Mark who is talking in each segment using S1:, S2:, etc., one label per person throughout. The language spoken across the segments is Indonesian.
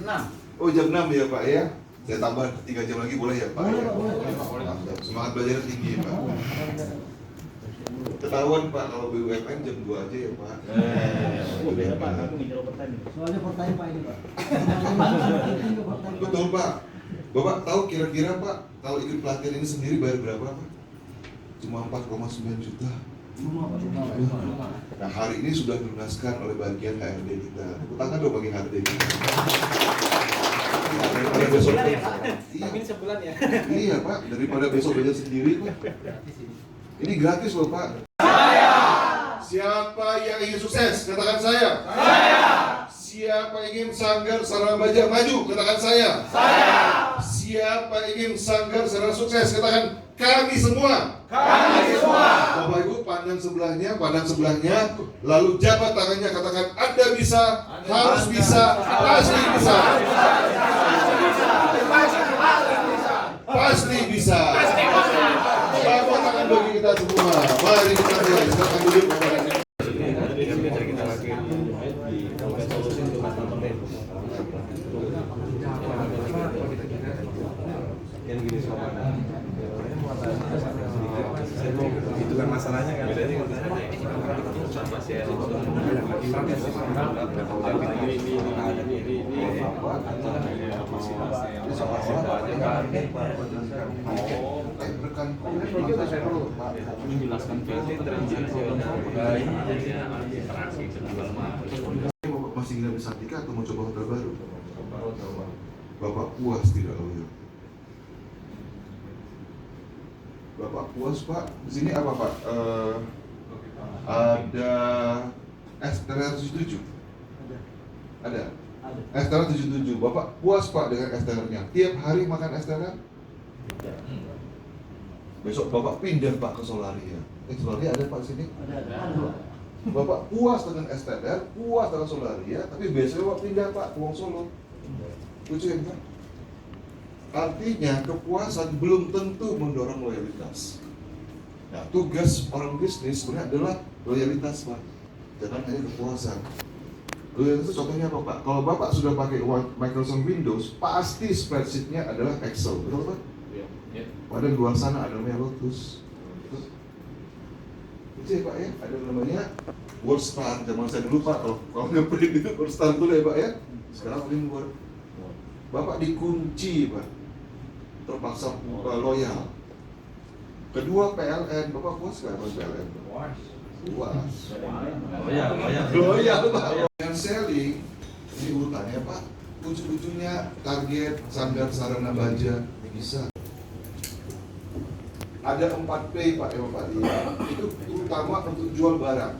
S1: 6.
S2: Oh jam 6 ya Pak ya? Saya tambah 3 jam lagi boleh ya Pak?
S3: Boleh,
S2: Ya?
S3: Pak, boleh.
S2: Mantap. Semangat belajarnya tinggi Pak. Ketahuan Pak kalau BUMN jam 2 aja ya Pak.
S1: Beda Pak, aku ngejar overtime.
S3: Soalnya pertanyaan Pak ini Pak.
S2: Betul Pak. Bapak tahu kira-kira Pak kalau ikut pelatihan ini sendiri bayar berapa Pak? Cuma 4,9 juta.
S3: Rumah Pak.
S2: Nah hari ini sudah dilunaskan oleh bagian HRD kita. Tepuk tangan dong bagi HRD kita. Daripada besok
S1: Sebulan ya Pak?
S2: iya,
S1: Amin sebulan ya?
S2: iya Pak, daripada besok belajar sendiri Pak. Ini gratis loh Pak. Siapa yang ingin sukses? Katakan saya. Siapa ingin Sanggar Sarana Baja maju? Katakan saya. Siapa ingin Sanggar Sarana sukses? Katakan kami semua. Bapak Ibu pandang sebelahnya, lalu jabat tangannya, katakan Anda bisa, harus bisa, pasti bisa. Pasti bisa. Tepuk tangan bagi kita semua. Mari kita mulai. Silakan duduk Bapak Ibu.
S4: Kita lagi di solusi untuk teman-teman. Yang gini sama. Itu kan masalahnya kan.
S1: Menjelaskan versi transaksional.
S2: Bapak masih ingin Santika atau mau coba hotel baru? Bapak puas tidak lawyer? Bapak puas Pak? Di sini apa Pak? Ada STR 77? Ada? STR 77. Bapak puas Pak dengan STR-nya? Tiap hari makan STR? Besok Bapak pindah Pak ke Solaria. Solaria ada Pak di sini?
S3: Ada.
S2: Bapak puas dengan STR, puas dengan Solaria, tapi besok Bapak pindah Pak ke Wong Solo. Lucu ya Pak? Artinya kepuasan belum tentu mendorong loyalitas. Nah, tugas orang bisnis sebenarnya adalah loyalitas Pak, jangan hanya kepuasan. Loyalitas itu contohnya apa Pak? Kalau Bapak sudah pakai Microsoft Windows, pasti spreadsheet-nya adalah Excel, betul Pak?
S1: Iya.
S2: Padahal di luar sana ada namanya Lotus. Itu ya Pak ya, ada namanya WordStar. Zaman saya dulu Pak, kalau nge-print itu WordStar dulu ya Pak ya. Sekarang print Word. Bapak dikunci Pak, terpaksa loyal. Kedua PLN, Bapak puas nggak dengan PLN? Puas. Loyal Pak. Yang selling, ini urutannya Pak. Ujung-ujungnya target Sanggar Sarana Baja bisa. Ada 4P Pak ya Bapak lihat. Itu terutama untuk jual barang.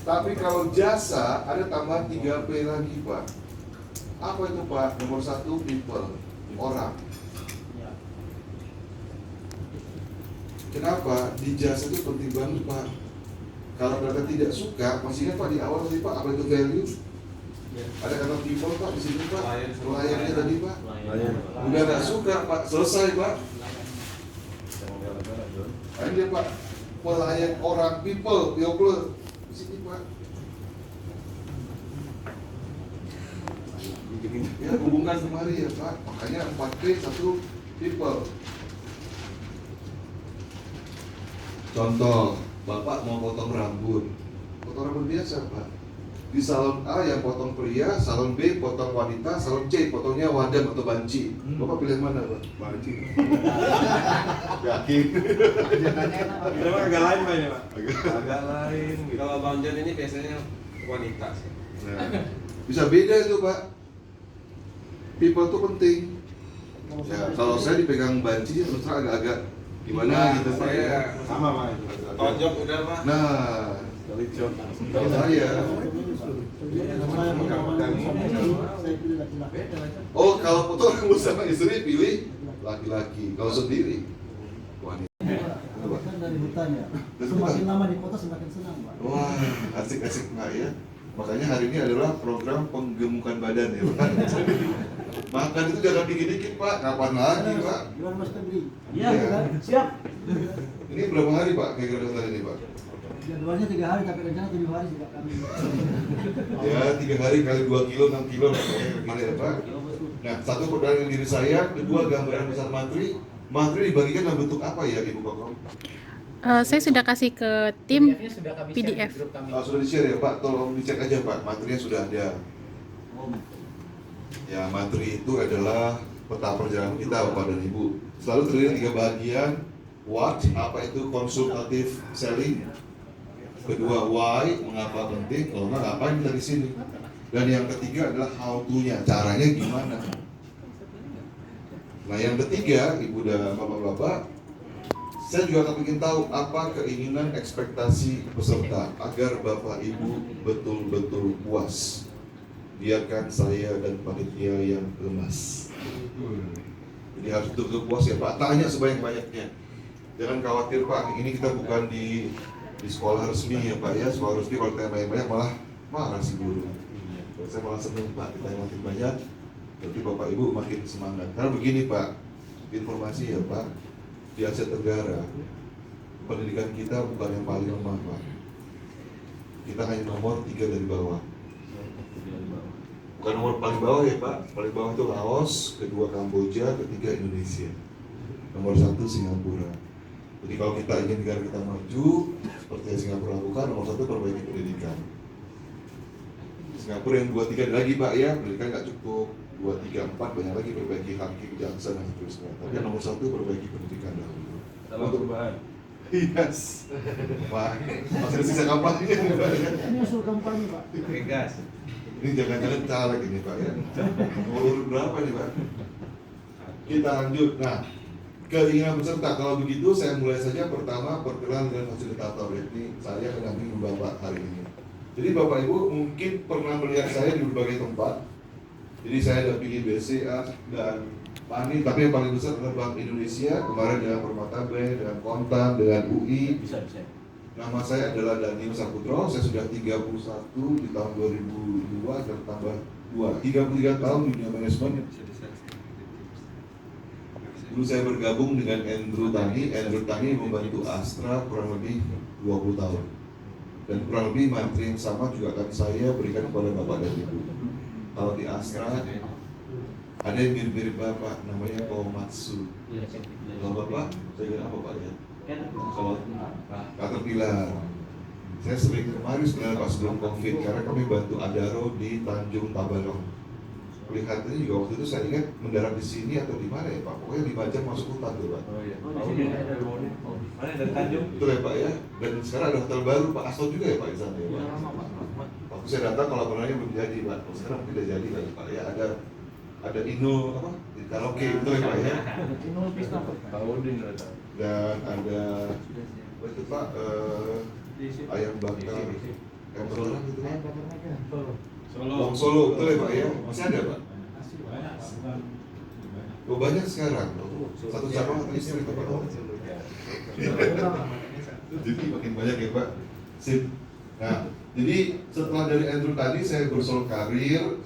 S2: Tapi kalau jasa ada tambah 3P lagi Pak. Apa itu Pak? Nomor 1 people, orang. Kenapa? Di jasa itu penting banget Pak. Kalau mereka tidak suka, masih ingat Pak di awal tadi Pak, apa itu value? Ada kata people Pak di sini Pak. Pelayannya tadi Pak. Udah nggak suka Pak, selesai Pak. Ini dia Pak, pelayan orang people, di sini Pak. Ya hubungkan kemari ya Pak. Makanya 4P 1 people. Contoh, Bapak mau potong rambut biasa Pak. Di salon A yang potong pria, salon B potong wanita, salon C potongnya wadam atau banci. Bapak pilih mana Pak? Banci. Yakin?
S4: Itu agak lain Pak ya Pak. Agak lain.
S5: Kalau Bang John ini biasanya wanita sih.
S2: Nah, bisa beda itu Pak. People itu penting. Ya, kalau saya dipegang banci terus terang agak-agak gimana gitu Pak ya.
S4: Sama Pak itu.
S5: Tonjok udah Pak.
S2: Nah, kalau saya oh kalau foto rambut sama istri pilih laki-laki, kalau sendiri wanita.
S3: Kan dari hutan ya. Semakin lama di kota semakin senang Pak.
S2: Wah, asik-asik Pak ya. Makanya hari ini adalah program penggemukan badan ya Pak. Makan itu jangan dikit-dikit Pak, kapan lagi Pak?
S3: Gimana Mas Febri?
S2: Iya.
S3: Siap.
S2: Ini berapa hari Pak kira-kira daftar ini Pak?
S3: Jadwalnya 3 hari tapi rencana 7 hari sih Pak kami.
S2: Ya 3 hari kali 2 kilo, 6 kilo pokoknya ya Pak. Nah, satu pertanyaan diri saya, kedua gambaran besar materi. Materi dibagikan dalam bentuk apa ya Ibu Kokom?
S6: Saya sudah kasih ke tim PDF.
S2: Sudah di-share ya Pak, tolong dicek aja Pak, materinya sudah ada. Ya, materi itu adalah peta perjalanan kita Bapak dan Ibu. Selalu terdiri 3 bagian. What, apa itu konsultatif selling. Kedua, why, mengapa penting, kalau nggak ngapain kita di sini. Dan yang ketiga adalah how to-nya, caranya gimana. Nah, yang ketiga, Ibu dan Bapak-bapak, saya juga akan ingin tahu apa keinginan ekspektasi peserta agar Bapak Ibu betul-betul puas. Biarkan saya dan panitia yang lemas. Jadi harus betul-betul puas ya Pak. Tanya sebanyak-banyaknya. Jangan khawatir Pak. Ini kita bukan di sekolah resmi ya Pak ya. Sekolah resmi kalau tanya banyak-banyak malah marah si guru. Saya malah senang Pak. Ditanya makin banyak. Berarti Bapak Ibu makin semangat. Karena begini Pak. Informasi ya Pak. Di Asia Tenggara, pendidikan kita bukan yang paling lemah Pak. Kita hanya nomor 3 dari bawah. Bukan nomor paling bawah ya Pak. Paling bawah itu Laos, kedua Kamboja, ketiga Indonesia. Nomor 1 Singapura. Jadi kalau kita ingin negara kita maju, seperti yang Singapura lakukan, nomor 1 perbaiki pendidikan. Singapura yang 2, 3 lagi Pak ya, pendidikan nggak cukup. 2, 3, 4 banyak lagi perbaiki hakim, jaksa dan seterusnya. Tapi yang nomor 1 perbaiki pendidikan dahulu.
S4: Dalam perubahan.
S2: Yes. Pak, masih ada sisa kampanye nih Pak ya.
S3: Ini usul kampanye Pak.
S5: Gas.
S2: Ini jangan-jangan caleg ini Pak ya. Nomor berapa nih Pak? Kita lanjut. Nah, keinginan peserta. Kalau begitu saya mulai saja. Pertama, perkenalan dengan fasilitator. Ini saya pendamping Bapak hari ini. Jadi Bapak Ibu mungkin pernah melihat saya di berbagai tempat. Jadi saya dampingi BCA dan PANI, tapi yang paling besar adalah Bank Indonesia. Kemarin dengan Permata Bank, dengan Kontan, dengan UI.
S1: Bisa.
S2: Nama saya adalah Daniel Saputro. Saya sudah 31 di tahun 2002 dan tambah 2. 33 tahun di dunia manajemen. Dulu saya bergabung dengan Andrew Tani. Andrew Tani membantu Astra kurang lebih 20 tahun. Dan kurang lebih materi yang sama juga akan saya berikan kepada Bapak dan Ibu. Kalau di Astra ada yang mirip-mirip Bapak, namanya Komatsu. Kalau Bapak, saya kira apa Pak ya? Kalau Caterpillar. Saya sering kemarin sebenarnya pas sebelum COVID, karena kami bantu Adaro di Tanjung Tabalong. Kelihatannya juga waktu itu saya ingat mendarat di sini atau di mana ya Pak? Pokoknya 5 jam masuk hutan tuh Pak.
S4: Oh iya.
S5: Mana dari Tanjung?
S2: Betul ya Pak ya? Dan sekarang ada hotel baru Pak Asto juga ya Pak di sana ya Pak? Waktu saya datang kalau pernahnya belum jadi Pak. Kalau sekarang tidak jadi lagi Pak ya. Ada Ino apa? Di karaoke itu ya Pak ya. Dan ada apa itu Pak? Ayam bakar. Ayam bakar gitu Pak. Wong Solo betul ya Pak ya? Masih ada Pak? Oh banyak sekarang. Satu cabang atau istri Pak. Jadi makin banyak ya Pak. Sip. Nah, jadi setelah dari Andrew tadi saya bersolok karir,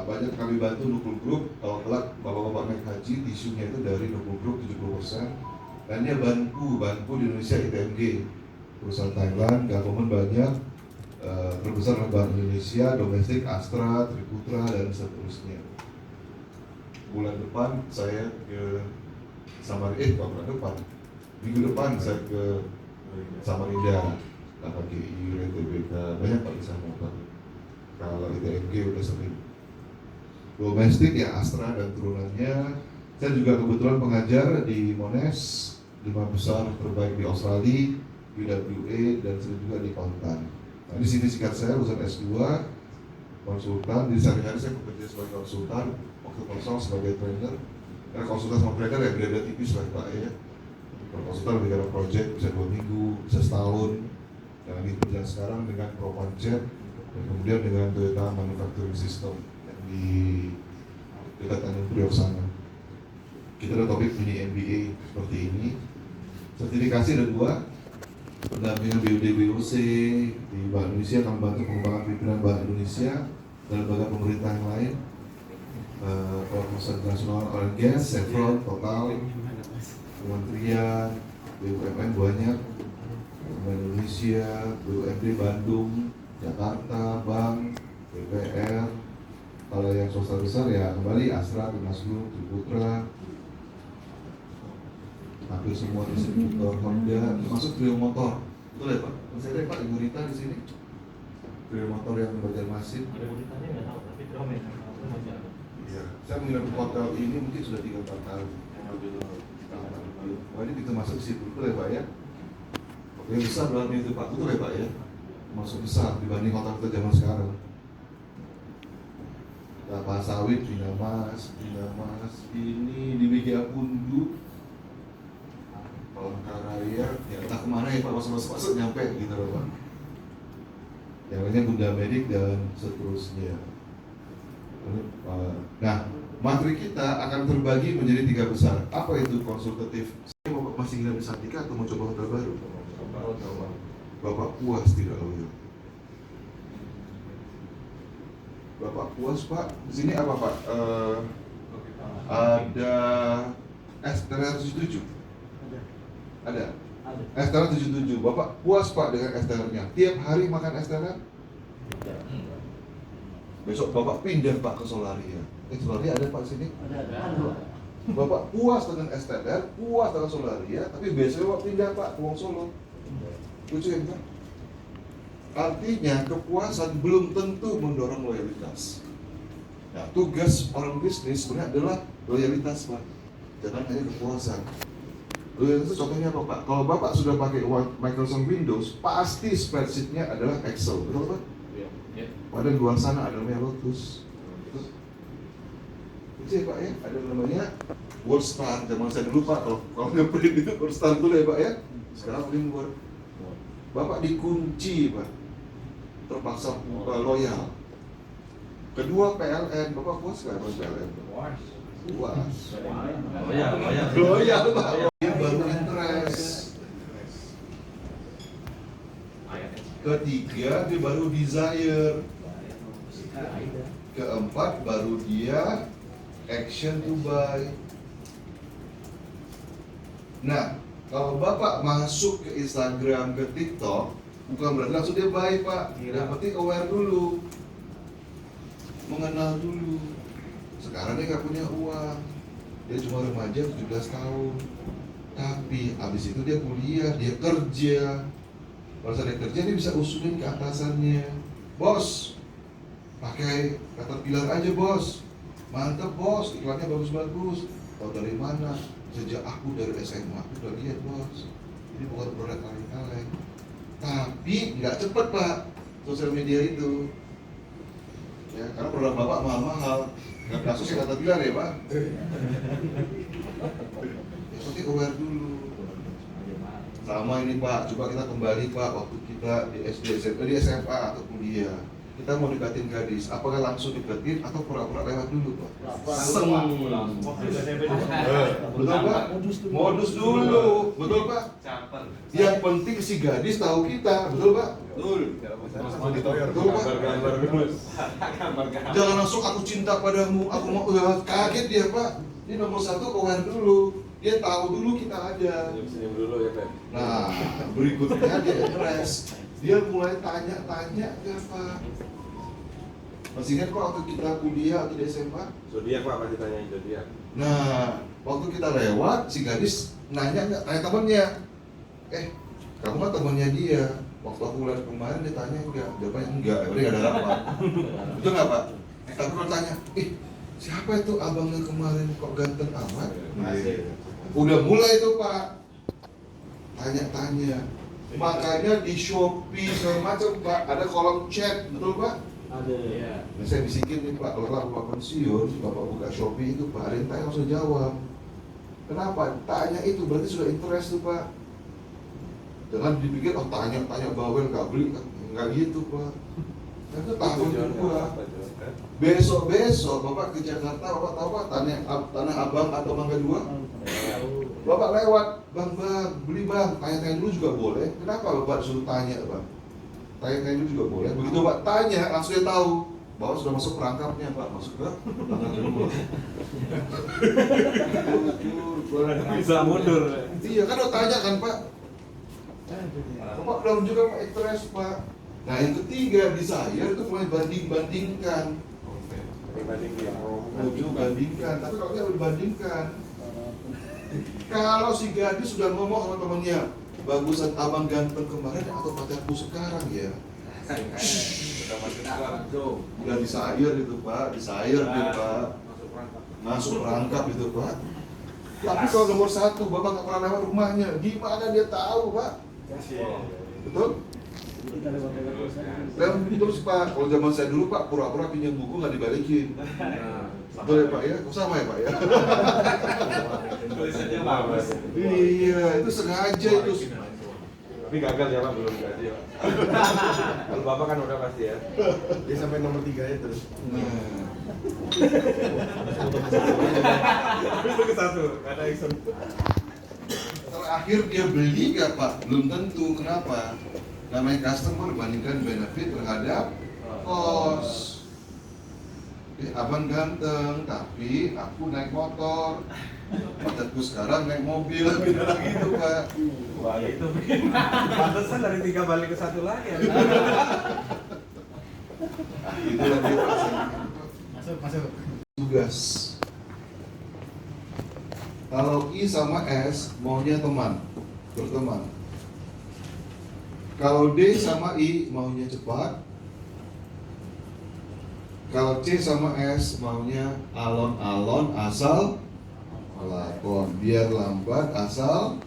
S2: banyak kami bantu Nukul Group. Kalau kelak bapak-bapak naik haji, isunya itu dari Nukul Group 70%. Dan dia banku di Indonesia ITMG, perusahaan Thailand, government banyak, terbesar adalah Bank Indonesia, domestik Astra, Triputra dan seterusnya. Bulan depan saya ke bulan depan, minggu depan saya ke Samarinda, KKGI, RTBK, banyak Pak di sana Pak. Kalau ITMG udah sering. Domestik ya Astra dan turunannya. Saya juga kebetulan pengajar di Monash, 5 besar terbaik di Australia, UWA dan saya juga di Kontan. Nah, di sini singkat saya lulusan S2, konsultan. Di sehari-hari saya bekerja sebagai konsultan, waktu kosong sebagai trainer. Karena konsultan sama trainer ya beda tipis lah Pak ya. Kalau konsultan lebih karena project bisa 2 minggu, bisa setahun. Yang lagi kerjaan sekarang dengan Propanjet dan kemudian dengan Toyota Manufacturing System yang di dekat Tanjung Priok sana. Kita ada topik mini MBA seperti ini. Sertifikasi ada 2, pendampingan BUD BOC di Bank Indonesia, kami bantu pengembangan pimpinan Bank Indonesia dan lembaga pemerintah yang lain. kalau perusahaan internasional oil and gas, Chevron, Total, Kementerian, BUMN banyak, BUMN Indonesia, BUMD Bandung, Jakarta, Bank, BPR. Kalau yang swasta besar ya kembali Astra, Tunas Group, Triputra, hampir semua distributor Honda, termasuk Trio Motor. Betul ya Pak? Masih ada Pak Ibu Rita di sini? Trio Motor yang Banjarmasin.
S1: Ada beritanya nggak tahu, tapi Dromen aku masih ada.
S2: Iya. Saya menginap di hotel ini mungkin sudah 3-4 tahun. Wah ini kita masuk ke situ, betul ya Pak ya? Yang besar berarti itu Pak, betul ya Pak ya? Masuk besar dibanding hotel kita zaman sekarang. Kelapa sawit, Binamas, ini di BGA Pundu, Palangkaraya, ya entah kemana ya Pak, masuk nyampe gitu loh Pak. Yang lainnya Bunda Medik dan seterusnya. Nah, materi kita akan terbagi menjadi 3 besar. Apa itu konsultatif? Saya Bapak masih ingin bisa Sartika atau mau coba hotel baru? Bapak puas tidak loyal? Bapak puas Pak? Di sini apa Pak? Ada STR 77. Ada? STR 77. Bapak puas Pak dengan STR-nya? Tiap hari makan STR? Besok Bapak pindah Pak ke Solaria. Solaria ada Pak sini?
S3: Ada.
S2: Bapak puas dengan STR, puas dengan Solaria, tapi besok Bapak pindah Pak ke Wong Solo. Lucu ya Pak? Artinya kepuasan belum tentu mendorong loyalitas. Nah, tugas orang bisnis sebenarnya adalah loyalitas Pak. Jangan hanya kepuasan. Loyalitas contohnya apa Pak? Kalau Bapak sudah pakai Microsoft Windows, pasti spreadsheet-nya adalah Excel, betul Pak?
S1: Iya.
S2: Padahal di luar sana ada namanya Lotus. Itu ya Pak ya, ada namanya WordStar. Zaman saya dulu Pak, kalau nge-print itu WordStar dulu ya Pak ya. Sekarang print Word. Bapak dikunci Pak, terpaksa loyal. Kedua PLN, Bapak puas nggak dengan PLN? Puas. Loyal Pak. Dia baru interest. Ketiga dia baru desire. Keempat baru dia action to buy. Nah, kalau Bapak masuk ke Instagram, ke TikTok, bukan berarti langsung dia baik Pak. Yang penting aware dulu, mengenal dulu. Sekarang dia nggak punya uang, dia cuma remaja 17 tahun. Tapi abis itu dia kuliah, dia kerja. Kalau dia kerja dia bisa usulin ke atasannya, bos, pakai Caterpillar aja bos, mantep bos, iklannya bagus-bagus. Tahu dari mana? Sejak aku dari SMA aku udah lihat bos, ini bukan produk kaleng-kaleng. Tapi nggak cepet Pak sosial media itu, ya karena produk Bapak mahal-mahal. Nggak kasus yang Caterpillar ya Pak. Ya penting aware dulu. Sama ini Pak, coba kita kembali Pak waktu kita di SD, di SMA atau kuliah. Kita mau deketin gadis, apakah langsung deketin atau pura-pura lewat dulu Pak? Betul Pak? Modus dulu, betul Pak? Yang penting si gadis tahu kita, betul Pak? Betul. Betul Pak? Jangan langsung aku cinta padamu, aku mau kaget dia Pak. Ini nomor 1 aware dulu, dia tahu dulu kita ada. Nah, berikutnya dia interest. Dia mulai tanya-tanya ke Pak. Masih ingat Pak waktu kita kuliah atau di SMA?
S4: Zodiak Pak, pasti tanyain zodiak.
S2: Nah, waktu kita lewat, si gadis nanya nggak, tanya temennya. Kamu kan temennya dia. Waktu aku lihat kemarin dia tanya enggak, jawabannya enggak, berarti nggak ada rapat. Betul nggak Pak? Tapi kalau tanya, siapa itu abangnya kemarin kok ganteng amat? Udah mulai tuh Pak, tanya-tanya. Makanya di Shopee segala macam Pak, ada kolom chat, betul Pak?
S3: Ada.
S2: Nah, saya bisikin nih Pak, kalau Bapak pensiun, Bapak buka Shopee itu Pak, ada yang tanya langsung jawab. Kenapa? Tanya itu berarti sudah interest tuh Pak. Jangan dipikir, tanya bawel nggak beli, nggak gitu Pak. Itu tahun kedua. Besok Bapak ke Jakarta, Bapak tahu Pak, Tanah Abang atau Mangga 2? Bapak lewat, bang, beli bang, tanya-tanya dulu juga boleh. Kenapa Bapak disuruh tanya Bang? Tanya-tanya dulu juga boleh. Begitu Bapak tanya, langsung dia tahu. Bahwa sudah masuk perangkapnya Pak, masuk ke perangkap kedua.
S4: Bisa mundur.
S2: Iya kan udah tanya kan Pak. Bapak belum juga Pak interest Pak. Nah yang ketiga desire itu mulai banding-bandingkan. Bandingkan, tapi kalau dia berbandingkan, kalau si gadis sudah ngomong sama temennya, bagusan abang ganteng kemarin atau pacarku sekarang ya. Udah desire itu Pak, desire dia Pak, masuk perangkap itu Pak. Tapi kalau nomor satu, Bapak nggak pernah lewat rumahnya, gimana dia tahu Pak? Betul? Dan terus Pak, kalau zaman saya dulu Pak, pura-pura pinjam buku nggak dibalikin. Betul ya Pak ya? Sama ya Pak ya?
S4: Tulisannya bagus.
S2: Iya, itu sengaja itu.
S4: Tapi gagal ya Pak, belum gaji Pak. Kalau Bapak kan udah pasti ya. Dia sampai nomor 3 ya terus.
S2: Nah,
S4: Habis itu ke 1, nggak ada action.
S2: terakhir dia beli nggak Pak? Belum tentu. Kenapa? Namanya customer bandingkan benefit terhadap cost. Abang ganteng, tapi aku naik motor. Pacarku sekarang naik mobil, beda lagi itu Pak.
S4: Wah itu pantesan dari 3 balik ke 1 lagi ya.
S2: Itulah dia Pak.
S3: Masuk.
S2: Tugas. Kalau I sama S maunya teman, berteman. Kalau D sama I maunya cepat. Kalau C sama S maunya alon-alon asal lakon, biar lambat asal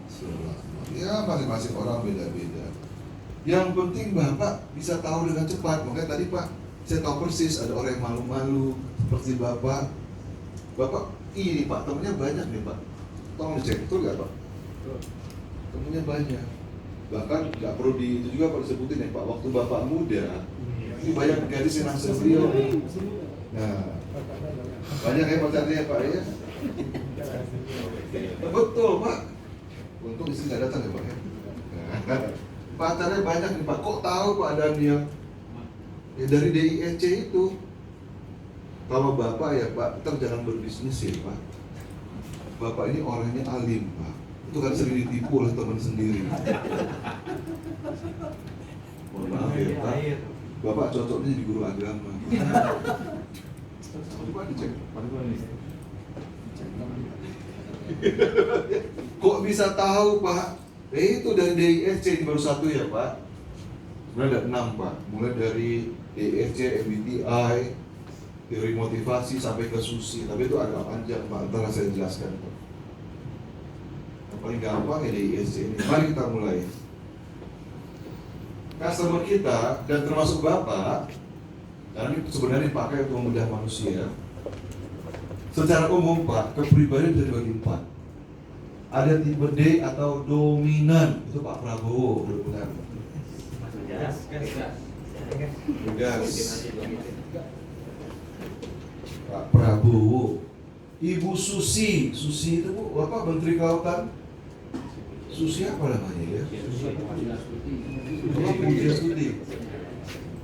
S2: selamat. Ya masing-masing orang beda-beda. Yang penting Bapak bisa tahu dengan cepat. Makanya tadi Pak, saya tahu persis ada orang yang malu-malu seperti Bapak. Bapak ini Pak, temennya banyak nih Pak. Tolong dicek, betul nggak Pak? Temennya banyak. Bahkan nggak perlu itu juga Pak disebutin ya Pak. Waktu Bapak muda, ini banyak gadis yang naksir beliau. Nah, banyak ya pacarnya ya Pak ya. Betul Pak. Untung istri nggak datang ya Pak ya. Nah, pacarnya banyak nih Pak. Kok tahu Pak Daniel? Ya dari DIEC itu. Kalau Bapak ya Pak, ntar jangan berbisnis ya Pak. Bapak ini orangnya alim Pak. Itu kan sering ditipu oleh teman sendiri. Mohon maaf ya Pak. Bapak cocoknya jadi guru agama. Coba dicek. Kok bisa tahu Pak? Itu dari DISC ini baru 1 ya Pak. Sebenarnya ada 6 Pak. Mulai dari DISC, MBTI, teori motivasi sampai ke SUSI. Tapi itu agak panjang Pak. Ntar saya jelaskan Pak. Yang paling gampang ya DISC ini. Mari kita mulai. Customer kita dan termasuk Bapak, karena ini sebenarnya dipakai untuk memudah manusia. Secara umum Pak, kepribadian bisa dibagi 4. Ada tipe D atau dominan, itu Pak Prabowo, benar. Gas. Pak Prabowo. Ibu Susi, Susi itu Bu, apa Menteri Kelautan? Susi apa namanya ya?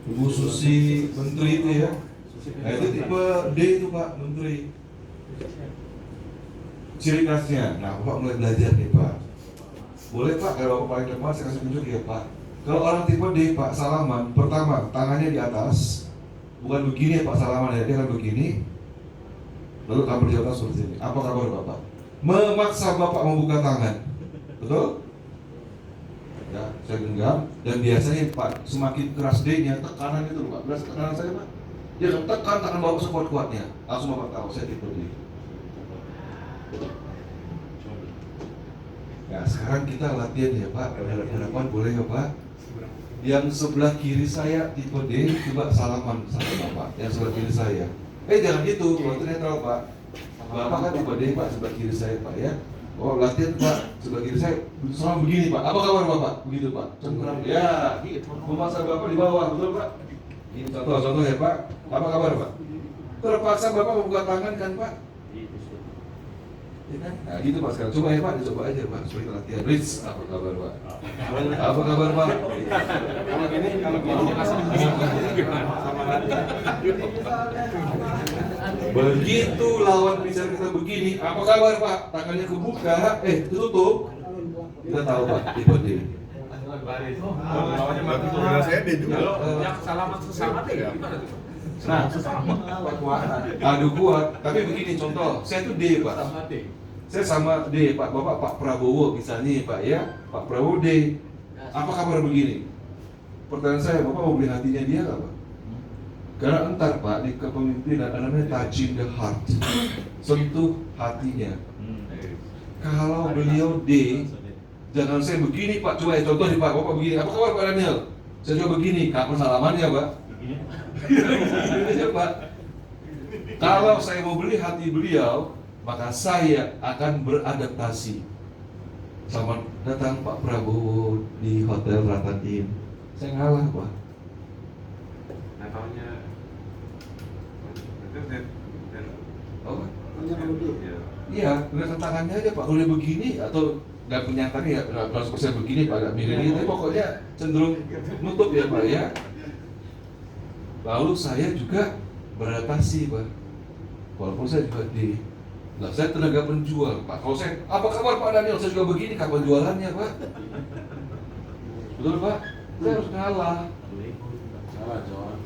S2: Ibu Susi Menteri itu ya. Nah itu tipe D itu Pak, Menteri. Ciri khasnya, nah Bapak mulai belajar nih Pak. Boleh Pak, kalau Bapak paling depan saya kasih tunjuk ya Pak. Kalau orang tipe D Pak, salaman, pertama tangannya di atas. Bukan begini ya Pak salaman ya, dia kan begini. Lalu kamu di atas seperti ini. Apa kabar Bapak? Memaksa Bapak membuka tangan. Betul? Ya, saya genggam. Dan biasanya Pak, semakin keras D-nya, tekanan itu Pak. Berasa tekanan saya Pak. Dia tekan tangan Bapak sekuat-kuatnya. Langsung Bapak tahu, saya tipe D. Ya, sekarang kita latihan ya Pak. Hadapan boleh ya Pak? Yang sebelah kiri saya tipe D, coba salaman sama Bapak. Yang sebelah kiri saya. Jangan gitu, kalau itu netral Pak. Bapak kan tipe D Pak, sebelah kiri saya Pak ya. Oh latihan Pak, sebelah kiri saya sama begini Pak. Apa kabar Bapak? Begitu Pak. Cengkeram ya, memaksa Bapak di bawah, betul Pak? Ini contoh ya Pak. Apa kabar Pak? Terpaksa Bapak membuka tangan kan Pak? Ya kan? Nah gitu Pak sekarang. Coba ya Pak, dicoba aja Pak supaya kita latihan. Rich, apa kabar Pak? Apa kabar Pak?
S4: Kalau gini sama nanti.
S2: Begitu lawan bicara kita begini, apa kabar Pak? Tangannya kebuka, tutup. Kita tahu Pak, tipe D.
S4: Lawannya bagus tuh. Saya D juga.
S5: Yang salaman sesama deh gimana tuh?
S2: Nah, adu kuat. Tapi begini contoh, saya tuh D Pak. Saya sama D, Pak Prabowo misalnya Pak ya, Pak Prabowo D. Apa kabar begini? Pertanyaan saya, Bapak mau beli hatinya dia nggak Pak? Karena entar Pak di kepemimpinan ada namanya touching the heart, sentuh hatinya. Kalau beliau D, jangan saya begini Pak, coba ya contoh nih Pak, Bapak begini, apa kabar Pak Daniel? Saya coba begini, kapan salamannya Pak? Begini aja Pak. Kalau saya mau beli hati beliau, maka saya akan beradaptasi. Selamat datang Pak Prabowo di Hotel Ratan Inn. Saya ngalah Pak.
S4: Nah, tahunya
S2: Oh,
S4: Iya.
S2: iya, dengan tangannya aja Pak. Boleh begini atau nggak kenyataannya ya 100% begini Pak, nggak miring tapi pokoknya cenderung nutup ya Pak ya. Lalu saya juga beradaptasi Pak. Walaupun saya juga di Nah, saya tenaga penjual, Pak. Kalau saya, apa kabar Pak Daniel? Saya juga begini, kapan jualannya, Pak? Betul, Pak? Saya harus ngalah.
S1: Salah, John.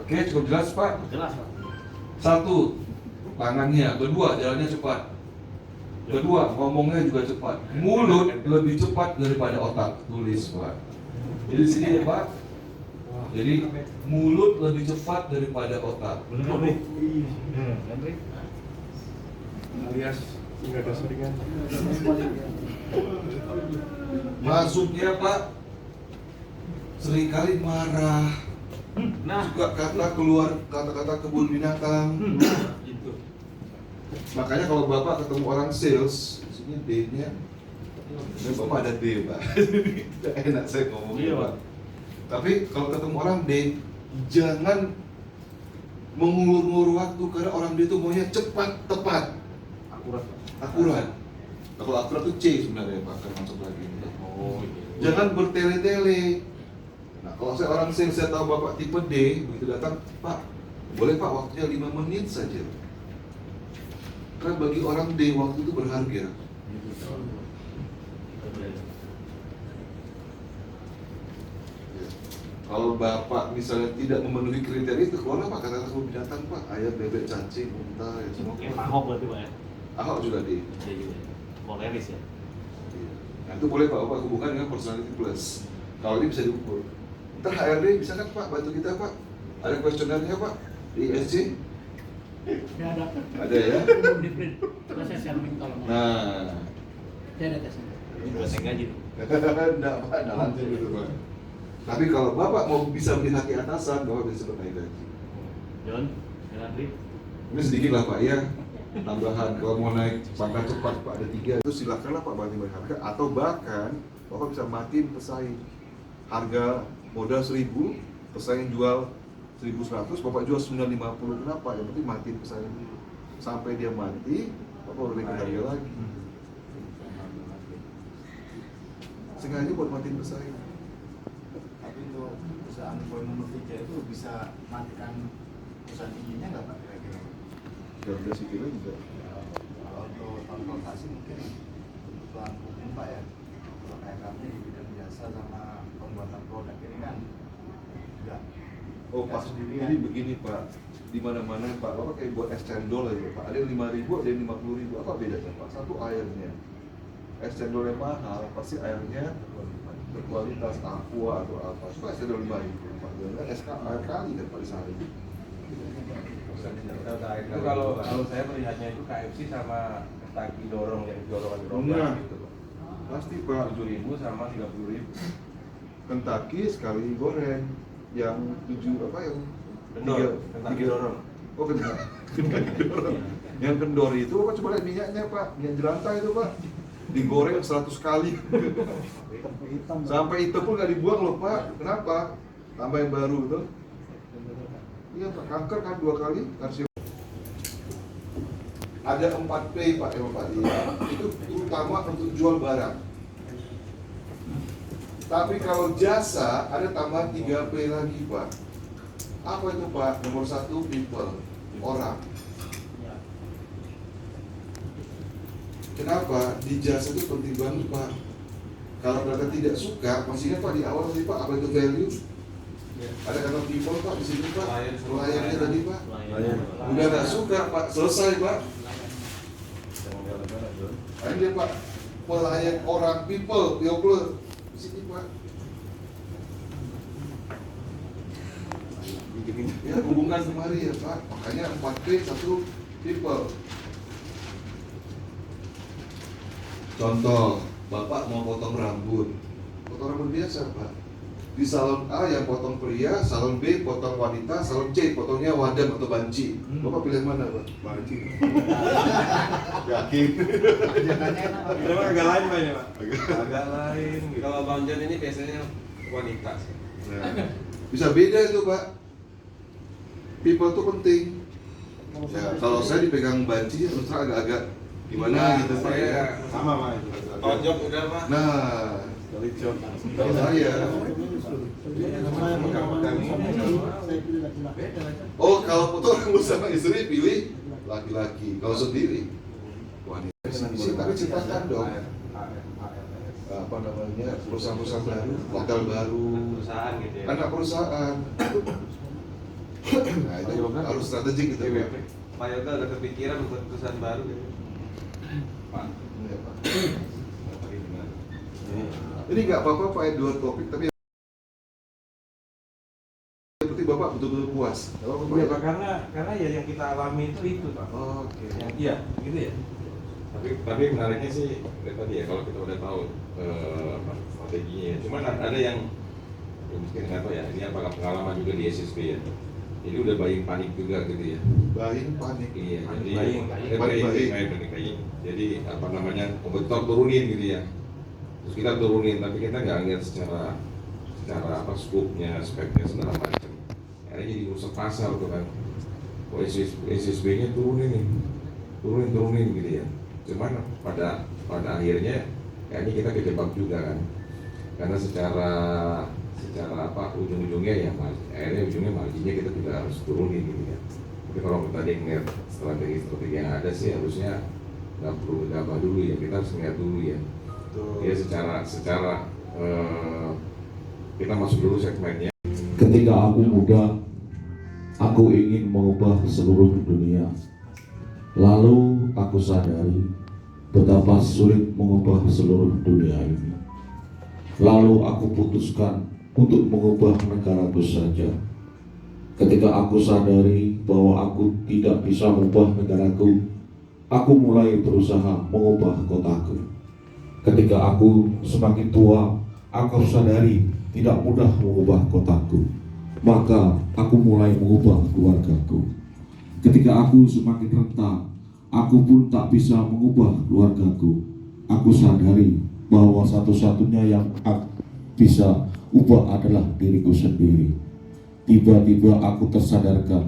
S2: Oke, cukup jelas, Pak?
S1: Jelas, Pak.
S2: Satu, tangannya. Kedua, jalannya cepat. Kedua, ngomongnya juga cepat. Mulut lebih cepat daripada otak. Tulis, Pak. Jadi di sini ya, Pak. Jadi mulut lebih cepat daripada otak.
S1: Benar, Pak. Henry.
S4: Alias nggak ada seringan.
S2: Masuknya Pak seringkali marah.
S1: Nah,
S2: Suka keluar kata-kata kebun binatang.
S1: itu.
S2: Makanya kalau Bapak ketemu orang sales, di sini D-nya, Bapak ada D, Pak. Tidak enak saya ngomongnya,
S1: Iya,
S2: Pak. Tapi kalau ketemu orang D, jangan mengulur-ngulur waktu karena orang D itu maunya cepat, tepat,
S1: Akurat, Pak.
S2: akurat. Nah, kalau akurat itu C sebenarnya Pak, akan masuk lagi.
S1: Oh, iya.
S2: Jangan bertele-tele. Nah, kalau saya orang sales, saya tahu Bapak tipe D, begitu datang, Pak, boleh Pak waktunya 5 menit saja. Karena bagi orang D, waktu itu berharga. Kalau Bapak misalnya tidak memenuhi kriteria itu, keluarlah Pak kata-kata kebun binatang Pak, ayam, bebek, cacing, unta, ya semua.
S1: Kayak Pak Ahok berarti, Pak ya?
S2: Ahok juga D.
S1: Iya juga. Koleris ya.
S2: Iya. Nah itu boleh Pak, Bapak hubungkan dengan personality plus. Kalau ini bisa diukur. Ntar HRD bisa kan Pak bantu kita Pak? Ada kuesionernya Pak di ISC?
S3: Ya ada.
S2: Ada ya?
S3: Belum di print. Coba saya sharing tolong.
S2: Nah,
S3: Saya ada tesnya.
S1: Ini dosen gaji tuh.
S2: enggak Pak, enggak langsung gitu Pak. Tapi kalau Bapak mau bisa melihat di atasan, Bapak bisa naik gaji.
S1: John, Henry.
S2: Ini sedikit lah Pak ya, tambahan. Kalau mau naik pangkat cepat Pak ada 3, itu silakanlah Pak banting harga. Atau bahkan Bapak bisa matiin pesaing. Harga modal 1.000, pesaing jual 1.100, Bapak jual 950. Kenapa? Yang penting matiin pesaing dulu. Sampai dia mati, Bapak boleh naik harga lagi. Sengaja buat matiin pesaing.
S7: Tapi untuk perusahaan poin nomor 3 itu bisa matikan perusahaan giginya nggak Pak kira-kira?
S2: Ya udah sih kira juga.
S7: Kalau untuk transportasi mungkin kebutuhan umum Pak ya. Kalau kayak kami di bidang jasa sama pembuatan produk ini kan enggak.
S2: Oh Pak, jadi begini Pak, di mana-mana Pak, Bapak kayak buat es cendol aja Pak. Ada yang 5.000, ada yang 50.000. Apa bedanya Pak? Satu airnya. Es cendol yang mahal, pasti airnya berkualitas aqua atau apa. Suka es cendol 5.000 Pak. Jangan es air kali kan Pak di sana.
S4: Itu kalau saya melihatnya itu KFC sama Kentucky dorong yang dorongan
S2: Nah.
S4: gitu Pak.
S2: Pasti Pak.
S4: 7.000 sama 30.000.
S2: Kentucky sekali goreng yang 7 apa yang
S4: Kendor, Kentucky dorong.
S2: Oh kendor. Kendor. Yang kendor itu Bapak coba lihat minyaknya Pak, minyak jelantah itu Pak. Digoreng 100 kali.
S3: Hitam.
S2: Sampai itu pun nggak dibuang loh Pak. Kenapa? Tambah yang baru tuh. Iya Pak, kanker kan 2 kali kalsium. Ada 4P Pak, ya Pak. Iya. Itu utama untuk jual barang. Tapi kalau jasa ada tambahan 3P lagi Pak. Apa itu Pak? Nomor 1 people, orang. Kenapa? Di jasa itu penting banget Pak. Kalau mereka tidak suka, masih ingat Pak di awal tadi Pak, apa itu value? Ada kata people Pak di sini Pak. Pelayannya tadi Pak. Udah nggak suka Pak, selesai Pak. Ini dia Pak, pelayan orang people, di sini Pak. Ya hubungkan kemari ya Pak. Makanya 4P 1 people. Contoh, Bapak mau potong rambut. Potong rambut biasa Pak. Di salon A yang potong pria, salon B potong wanita, salon C potongnya wadam atau banci. Bapak pilih mana Pak? Banci. Yakin?
S4: Memang agak lain Pak ya Pak? Agak lain.
S5: Kalau Bang John ini biasanya wanita sih.
S2: Nah, bisa beda itu Pak. People itu penting. Ya, kalau saya dipegang banci, terus terang agak-agak gimana gitu Pak ya.
S4: Sama Pak itu.
S5: Tonjok udah Pak.
S2: Nah,
S4: Kali job.
S2: kalau saya, oh kalau foto rambut sama istri pilih laki-laki, kalau sendiri wanita. Tapi ciptakan dong. Apa namanya, perusahaan-perusahaan baru, hotel baru,
S1: Perusahaan gitu ya.
S2: anak perusahaan. Nah itu harus strategik gitu Pak.
S5: Pak Yoga ada kepikiran untuk perusahaan baru gitu. Pak.
S2: Iya, Pak. Ini nggak apa-apa Pak, dua topik, tapi seperti Bapak betul-betul puas. Nggak apa-apa,
S4: Iya
S2: ya?
S4: Pak, karena ya yang kita alami itu Pak.
S2: Oke.
S4: Iya, gitu ya.
S5: Tapi menariknya sih tadi ya, kalau kita udah tahu strateginya. Cuman ada yang mungkin nggak tahu ya, ini apakah pengalaman juga di SSB ya. Jadi udah buying panik juga gitu ya.
S2: Buying panik.
S5: Iya, jadi
S2: Buying.
S5: Jadi apa namanya, kompetitor turunin gitu ya. Terus kita turunin, tapi kita nggak lihat secara apa scope-nya, speknya segala macam. Akhirnya jadi rusak pasar tuh kan. Oh, SSB-nya turunin gitu ya. Cuman pada akhirnya kayaknya kita kejebak juga kan. Karena secara apa ujung-ujungnya ya akhirnya ujungnya marginnya kita juga harus turunin gitu ya. Tapi kalau kita ngeliat strategi yang ada sih harusnya nggak perlu gabah dulu ya, kita harus ngeliat dulu ya. Ya secara kita masuk dulu segmennya.
S8: Ketika aku muda, aku ingin mengubah seluruh dunia. Lalu aku sadari betapa sulit mengubah seluruh dunia ini. Lalu aku putuskan untuk mengubah negaraku saja. Ketika aku sadari bahwa aku tidak bisa mengubah negaraku, aku mulai berusaha mengubah kotaku. Ketika aku semakin tua, aku sadari tidak mudah mengubah kotaku. Maka aku mulai mengubah keluargaku. Ketika aku semakin renta, aku pun tak bisa mengubah keluargaku. Aku sadari bahwa satu-satunya yang aku bisa ubah adalah diriku sendiri. Tiba-tiba aku tersadarkan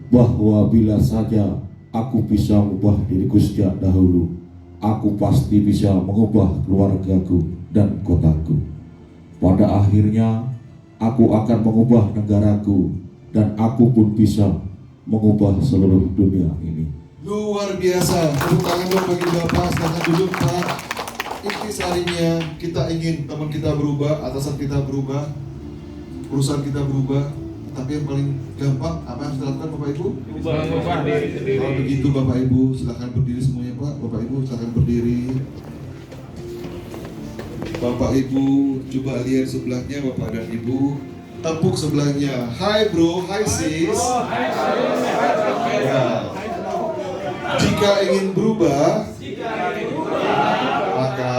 S8: bahwa bila saja aku bisa mengubah diriku sejak dahulu, aku pasti bisa mengubah keluargaku dan kotaku. Pada akhirnya, aku akan mengubah negaraku dan aku pun bisa mengubah seluruh dunia ini.
S2: Luar biasa. Tepuk tangan dong bagi Bapak, silakan duduk Pak. Intisarinya kita ingin teman kita berubah, atasan kita berubah, perusahaan kita berubah. Tapi yang paling gampang apa yang harus dilakukan Bapak Ibu?
S5: Ubah diri sendiri.
S2: Kalau begitu Bapak Ibu silakan berdiri semuanya Pak. Bapak Ibu silakan berdiri. Bapak Ibu coba lihat sebelahnya Bapak dan Ibu. Tepuk sebelahnya. Hai bro, hai sis. Ya. Jika ingin berubah, maka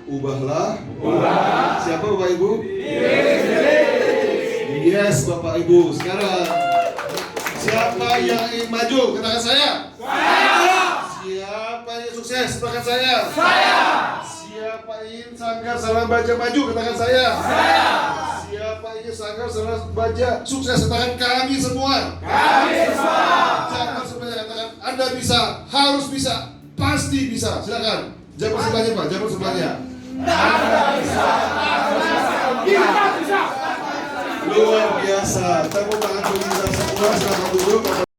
S2: ubahlah. Siapa Bapak Ibu? Yes Bapak Ibu. Sekarang siapa yang ingin maju? Katakan saya. Siapa yang sukses? Katakan saya. Siapa ingin Sanggar Sarana Baja maju? Katakan saya. Siapa ingin Sanggar Sarana Baja sukses? Katakan kami semua. Jangan semuanya katakan Anda bisa, harus bisa, pasti bisa. Silakan. Jabat sebelahnya Pak, jabat sebelahnya. Luar biasa. Tepuk tangan bagi kita semua. Selamat duduk.